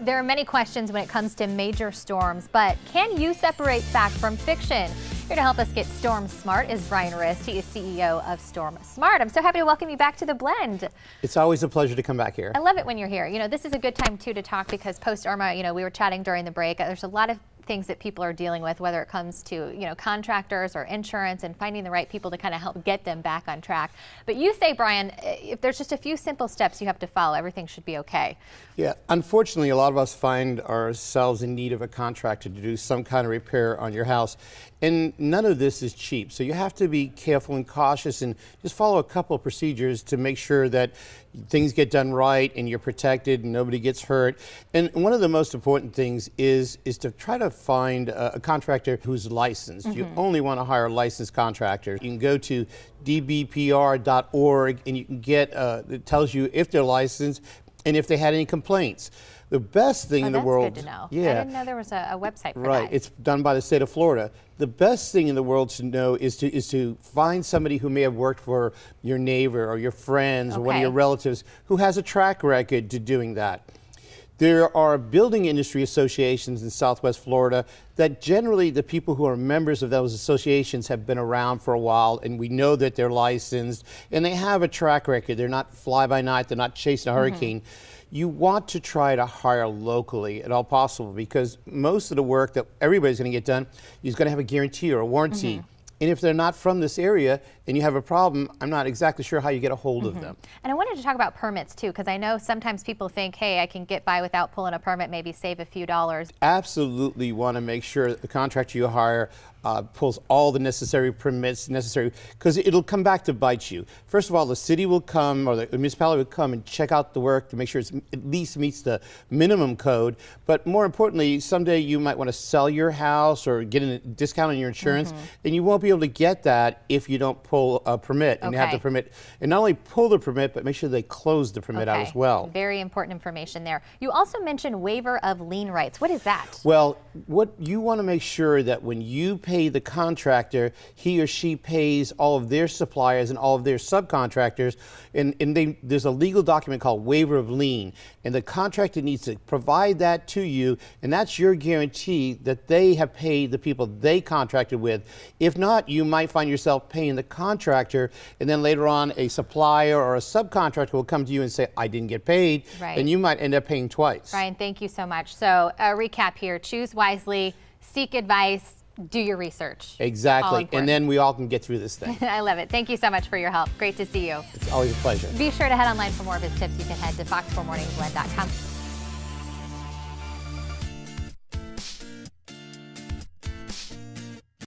There are many questions when it comes to major storms, but can you separate fact from fiction? Here to help us get storm smart is Brian Rist. He is CEO of Storm Smart. I'm so happy to welcome you back to The Blend. It's always a pleasure to come back here. I love it when you're here. You know, this is a good time too to talk because post Irma, we were chatting during the break. There's a lot of things that people are dealing with, whether it comes to, contractors or insurance and finding the right people to kind of help get them back on track. But you say, Brian, if there's just a few simple steps you have to follow, everything should be okay. Yeah, unfortunately, a lot of us find ourselves in need of a contractor to do some kind of repair on your house. And none of this is cheap. So you have to be careful and cautious and just follow a couple of procedures to make sure that things get done right and you're protected and nobody gets hurt. And one of the most important things is to try to find a contractor who's licensed. You only want to hire a licensed contractor. You can go to dbpr.org and you can get, it tells you if they're licensed and if they had any complaints. The best thing in the world. That's good to know. Yeah. I didn't know there was a website for that. Right, it's done by the state of Florida. The best thing in the world to know is to find somebody who may have worked for your neighbor or your friends or one of your relatives who has a track record to doing that. There are building industry associations in Southwest Florida that generally the people who are members of those associations have been around for a while, and we know that they're licensed and they have a track record. They're not fly by night, they're not chasing a hurricane. You want to try to hire locally at all possible because most of the work that everybody's going to get done is going to have a guarantee or a warranty. And if they're not from this area and you have a problem, I'm not exactly sure how you get a hold of them. And I wanted to talk about permits too, because I know sometimes people think, hey, I can get by without pulling a permit, maybe save a few dollars. Absolutely want to make sure that the contractor you hire pulls all the necessary permits because it'll come back to bite you. First of all, the city will come or the municipality will come and check out the work to make sure it at least meets the minimum code. But more importantly, someday you might want to sell your house or get a discount on your insurance, and you won't be able to get that if you don't pull a permit. And you have the permit, and not only pull the permit, but make sure they close the permit out as well. Very important information there. You also mentioned waiver of lien rights. What is that? Well, what you want to make sure that when you pay the contractor, he or she pays all of their suppliers and all of their subcontractors, and there's a legal document called waiver of lien, and the contractor needs to provide that to you, and that's your guarantee that they have paid the people they contracted with. If not, you might find yourself paying the contractor, and then later on a supplier or a subcontractor will come to you and say, I didn't get paid, and you might end up paying twice. Brian, thank you so much. So a recap here, choose wisely, seek advice, do your research. Exactly, and then we all can get through this thing. I love it. Thank you so much for your help. Great to see you. It's always a pleasure. Be sure to head online for more of his tips. You can head to fox4morningsblend.com.